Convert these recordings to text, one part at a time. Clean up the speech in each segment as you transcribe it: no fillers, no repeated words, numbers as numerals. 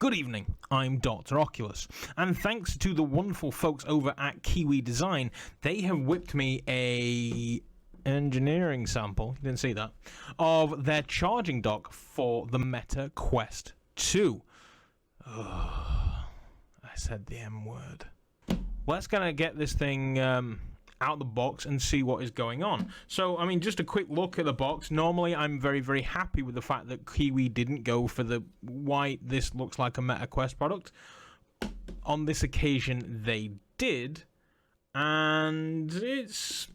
Good evening, I'm Dr. Oculus, and thanks to the wonderful folks over at Kiwi Design, they have whipped me a engineering sample, you didn't see that, of their charging dock for the Meta Quest 2. I said the M word. Let's gonna get this thing out the box and see what is going on. So, I mean, just a quick look at the box. Normally, I'm very, very happy with the fact that Kiwi didn't go for the white, this looks like a Meta Quest product. On this occasion, they did. And it's...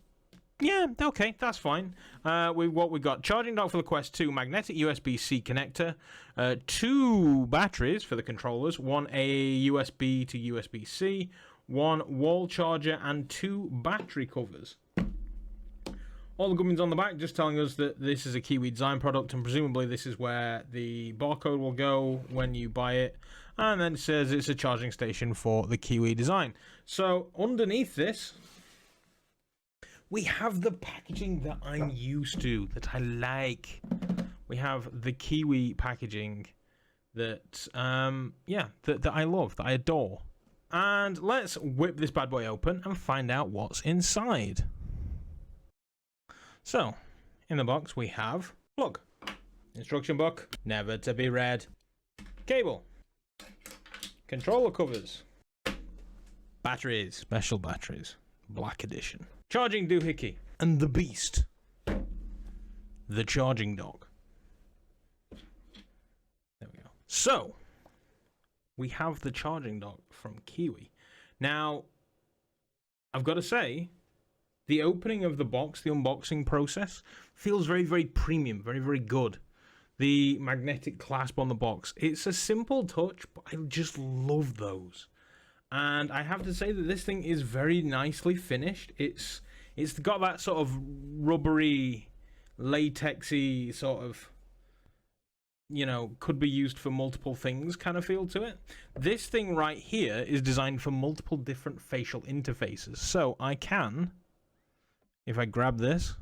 yeah, okay, that's fine. What we got? Charging dock for the Quest 2, magnetic USB-C connector, 2 batteries for the controllers, one a USB to USB-C, 1 wall charger, and 2 battery covers. All the gubbins on the back just telling us that this is a Kiwi Design product, and presumably this is where the barcode will go when you buy it. And then it says it's a charging station for the Kiwi Design. So underneath this, we have the packaging that I'm used to, that I like. We have the Kiwi packaging that, that I love, that I adore. And let's whip this bad boy open and find out what's inside. So, in the box we have plug, instruction book, never to be read, cable, controller covers, batteries, special batteries, black edition, charging doohickey, and the beast, the charging dock. There we go. So, we have the charging dock from Kiwi. Now, I've got to say, the opening of the box, the unboxing process, feels very, very premium, very, very good. The magnetic clasp on the box, it's a simple touch, but I just love those. And I have to say that this thing is very nicely finished. It's got that sort of rubbery, latexy sort of, you know, could be used for multiple things kind of feel to it. This thing right here is designed for multiple different facial interfaces. So I can, if I grab this,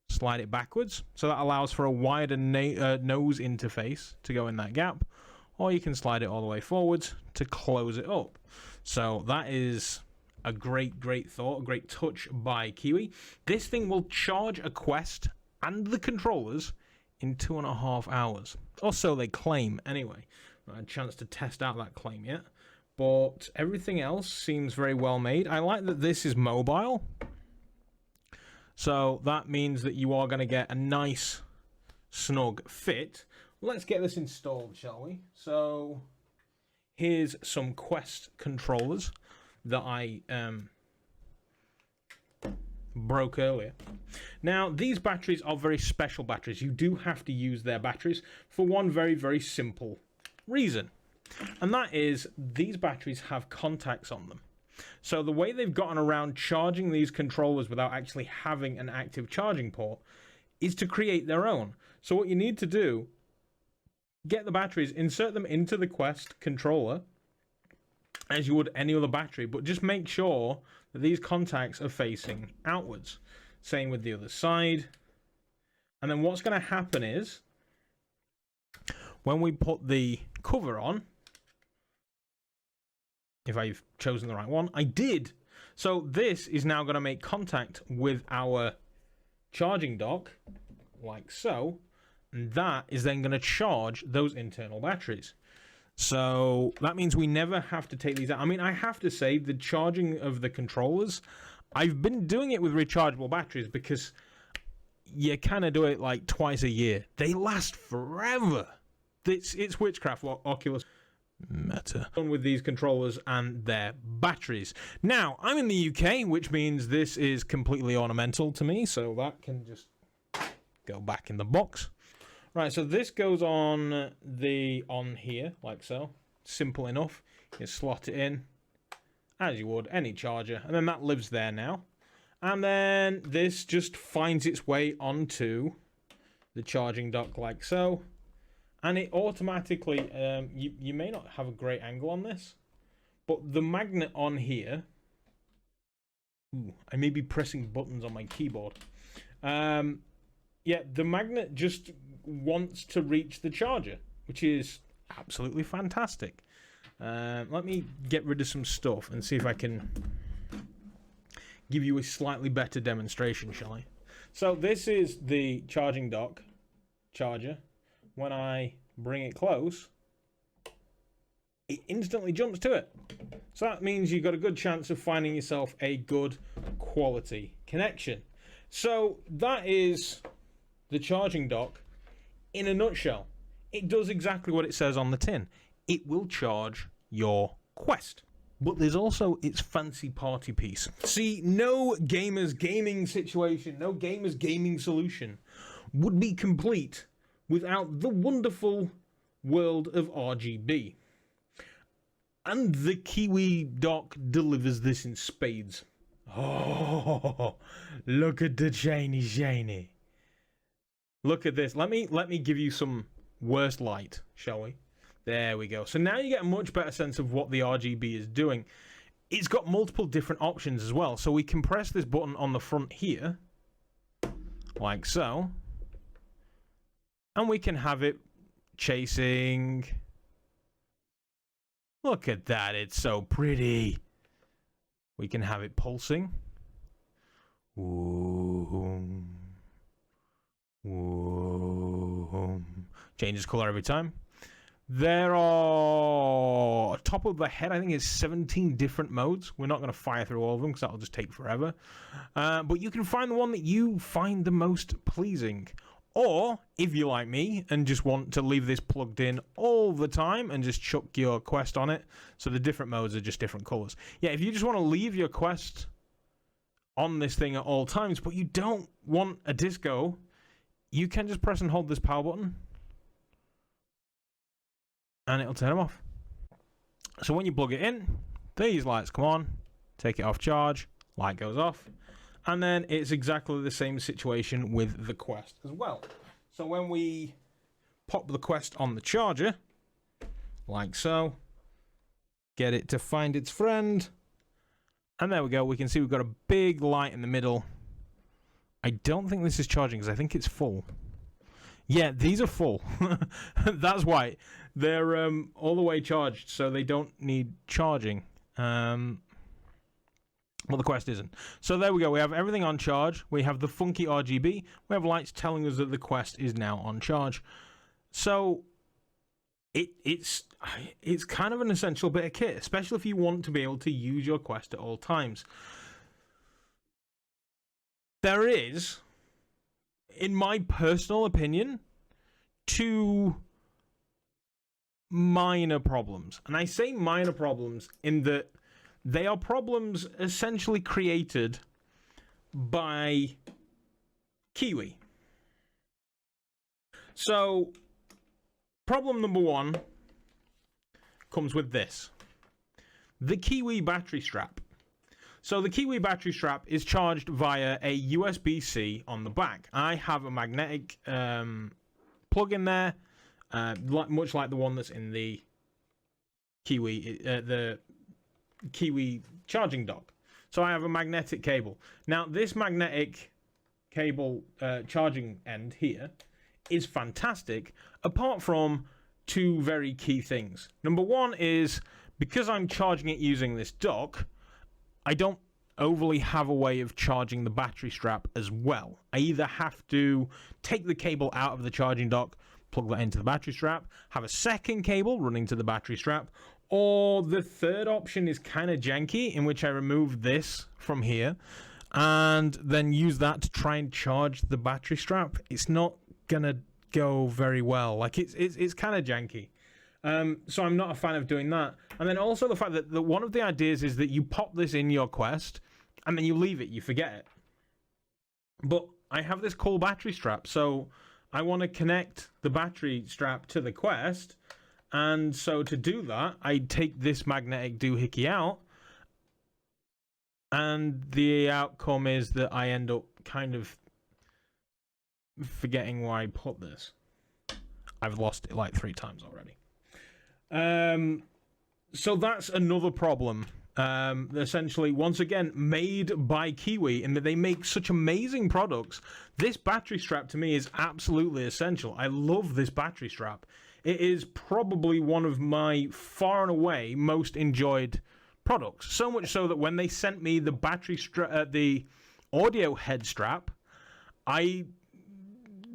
slide it backwards. So that allows for a wider nose interface to go in that gap. Or you can slide it all the way forwards to close it up. So that is a great, great thought, a great touch by Kiwi. This thing will charge a Quest and the controllers in 2.5 hours, or so they claim anyway. Not had a chance to test out that claim yet, but everything else seems very well made. I like that this is mobile, so that means that you are going to get a nice snug fit. Let's get this installed, shall we? So here's some Quest controllers that I broke earlier. Now, these batteries are very special batteries. You do have to use their batteries for one very, very simple reason. And that is, these batteries have contacts on them. So the way they've gotten around charging these controllers without actually having an active charging port is to create their own. So what you need to do, get the batteries, insert them into the Quest controller as you would any other battery, but just make sure that these contacts are facing outwards. Same with the other side. And then what's going to happen is, when we put the cover on, if I've chosen the right one, I did. So this is now going to make contact with our charging dock, like so. And that is then going to charge those internal batteries. So that means we never have to take these out. I mean, I have to say, the charging of the controllers, I've been doing it with rechargeable batteries because you kind of do it like twice a year. They last forever. It's witchcraft, what Oculus Meta done with these controllers and their batteries. Now, I'm in the UK, which means this is completely ornamental to me, so that can just go back in the box. Right, so this goes on here, like so. Simple enough. You slot it in, as you would any charger, and then that lives there now. And then this just finds its way onto the charging dock, like so. And it automatically, you may not have a great angle on this, but the magnet on here, I may be pressing buttons on my keyboard. Yeah, the magnet just wants to reach the charger, which is absolutely fantastic. Let me get rid of some stuff and see if I can give you a slightly better demonstration, shall I? So this is the charging dock charger. When I bring it close, it instantly jumps to it. So that means you've got a good chance of finding yourself a good quality connection. So that is the charging dock in a nutshell. It does exactly what it says on the tin. It will charge your Quest. But there's also its fancy party piece. See, no gamer's gaming situation, no gamer's gaming solution would be complete without the wonderful world of RGB. And the Kiwi dock delivers this in spades. Oh, look at the shiny. Look at this. Let me give you some worst light, shall we? There we go. So now you get a much better sense of what the RGB is doing. It's got multiple different options as well. So we can press this button on the front here, like so. And we can have it chasing. Look at that, it's so pretty. We can have it pulsing. Ooh. Ooh. Changes color every time. There are, top of the head, I think it's 17 different modes. We're not going to fire through all of them because that'll just take forever. But you can find the one that you find the most pleasing. Or, if you're like me and just want to leave this plugged in all the time and just chuck your Quest on it, so the different modes are just different colors. Yeah, if you just want to leave your Quest on this thing at all times, but you don't want a disco, you can just press and hold this power button, and it'll turn them off. So when you plug it in, these lights come on, take it off charge, light goes off. And then it's exactly the same situation with the Quest as well. So when we pop the Quest on the charger, like so, get it to find its friend, and there we go. We can see we've got a big light in the middle. I don't think this is charging because I think it's full. Yeah, these are full. That's why. They're all the way charged, so they don't need charging. Well, the Quest isn't. So there we go. We have everything on charge. We have the funky RGB. We have lights telling us that the Quest is now on charge. So it's kind of an essential bit of kit, especially if you want to be able to use your Quest at all times. There is, in my personal opinion, two minor problems. And I say minor problems in that they are problems essentially created by Kiwi. So, problem number one comes with this. The Kiwi battery strap. So the Kiwi battery strap is charged via a USB-C on the back. I have a magnetic plug in there, much like the one that's in the Kiwi charging dock. So I have a magnetic cable. Now this magnetic cable charging end here is fantastic, apart from two very key things. Number one is, because I'm charging it using this dock, I don't overly have a way of charging the battery strap as well. I either have to take the cable out of the charging dock, plug that into the battery strap, have a second cable running to the battery strap, or the third option is kind of janky, in which I remove this from here and then use that to try and charge the battery strap. It's not gonna go very well. Like it's kind of janky. So I'm not a fan of doing that. And then also the fact that one of the ideas is that you pop this in your Quest and then you leave it, you forget it. But I have this cool battery strap, so I want to connect the battery strap to the Quest. And so to do that, I take this magnetic doohickey out, and the outcome is that I end up kind of forgetting where I put this. I've lost it like 3 times already. So that's another problem. Essentially, once again, made by Kiwi, in that they make such amazing products. This battery strap to me is absolutely essential. I love this battery strap. It is probably one of my far and away most enjoyed products. So much so that when they sent me the the audio head strap, I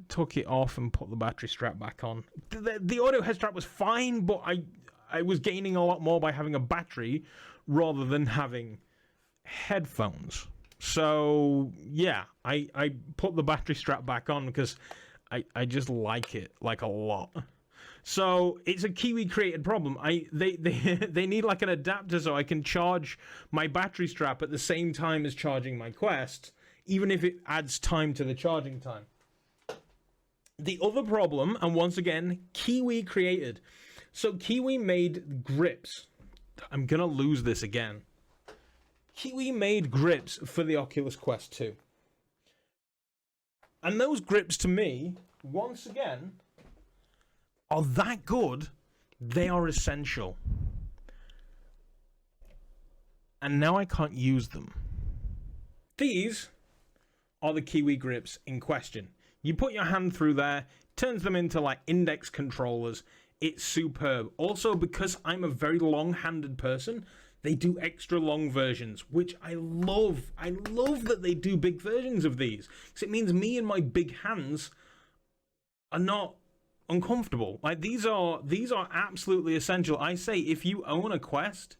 took it off and put the battery strap back on. The audio head strap was fine, but I was gaining a lot more by having a battery rather than having headphones. So yeah, I put the battery strap back on because I just like it like a lot. So it's a Kiwi created problem. They need like an adapter so I can charge my battery strap at the same time as charging my Quest, even if it adds time to the charging time. The other problem, and once again, Kiwi created. So Kiwi made grips. I'm gonna lose this again. Kiwi made grips for the Oculus Quest 2. And those grips to me, once again, are that good, they are essential. And now I can't use them. These are the Kiwi grips in question. You put your hand through there, turns them into like index controllers. It's superb. Also, because I'm a very long-handed person, they do extra long versions, which I love. I love that they do big versions of these, because it means me and my big hands are not uncomfortable. Like these are absolutely essential. I say if you own a Quest,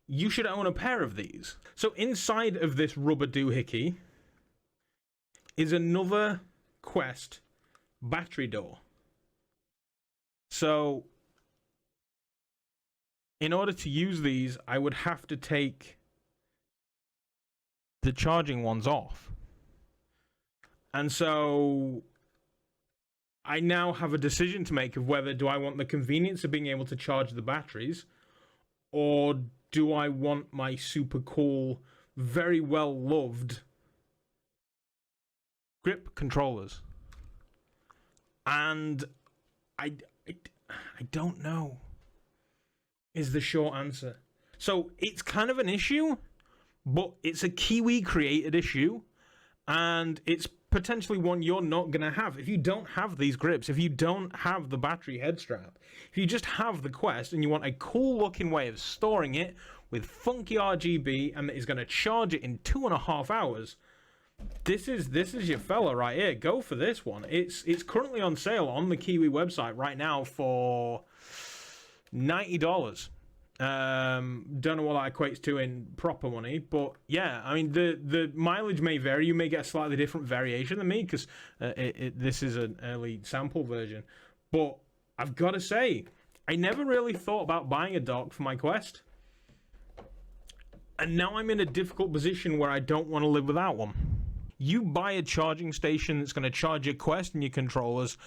you should own a pair of these. So inside of this rubber doohickey is another Quest battery door. So in order to use these, I would have to take the charging ones off. And so I now have a decision to make of whether do I want the convenience of being able to charge the batteries, or do I want my super cool, very well loved grip controllers? And I don't know is the short answer. So it's kind of an issue, but it's a Kiwi created issue, and it's potentially one you're not going to have. If you don't have these grips, if you don't have the battery head strap, if you just have the Quest and you want a cool looking way of storing it with funky RGB and that is going to charge it in 2.5 hours, this is your fella right here. Go for this one. It's currently on sale on the Kiwi website right now for $90. Don't know what that equates to in proper money, but yeah, I mean the mileage may vary. You may get a slightly different variation than me because this is an early sample version. But I've got to say, I never really thought about buying a dock for my Quest, and now I'm in a difficult position where I don't want to live without one. You buy a charging station that's going to charge your Quest and your controllers,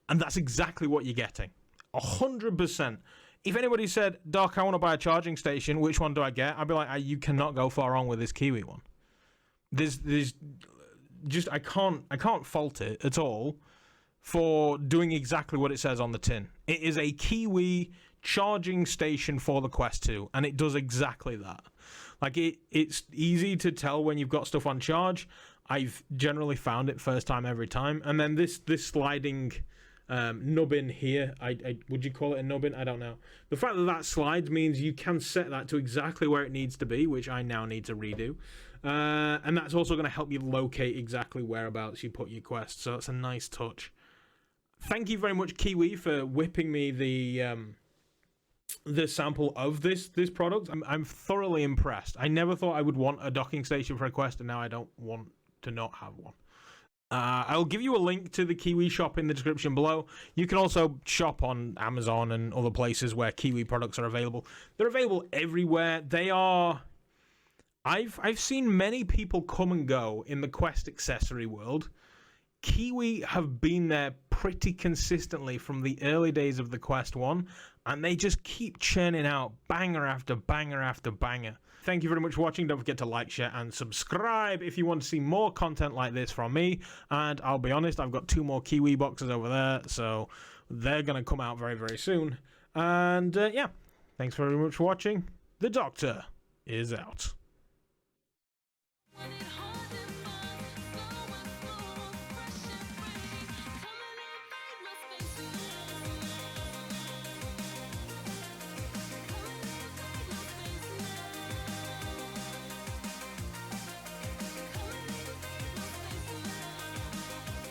and that's exactly what you're getting. 100%. If anybody said, Doc, I want to buy a charging station, which one do I get? I'd be like, you cannot go far wrong with this Kiwi one. There's just, I can't fault it at all for doing exactly what it says on the tin. It is a Kiwi charging station for the Quest 2, and it does exactly that. Like, it's easy to tell when you've got stuff on charge. I've generally found it first time every time. And then this sliding nubbin here, would you call it a nubbin? I don't know. The fact that that slides means you can set that to exactly where it needs to be, which I now need to redo. And that's also going to help you locate exactly whereabouts you put your Quest. So that's a nice touch. Thank you very much, Kiwi, for whipping me the sample of this product. I'm thoroughly impressed. I never thought I would want a docking station for a Quest, and now I don't want to not have one. I'll give you a link to the Kiwi shop in the description below. You can also shop on Amazon and other places where Kiwi products are available. They're available everywhere. They are... I've seen many people come and go in the Quest accessory world. Kiwi have been there pretty consistently from the early days of the Quest 1, and they just keep churning out banger after banger after banger. Thank you very much for watching. Don't forget to like, share, and subscribe if you want to see more content like this from me. And I'll be honest, I've got 2 more Kiwi boxes over there, so they're going to come out very, very soon. And yeah, thanks very much for watching. The Doctor is out.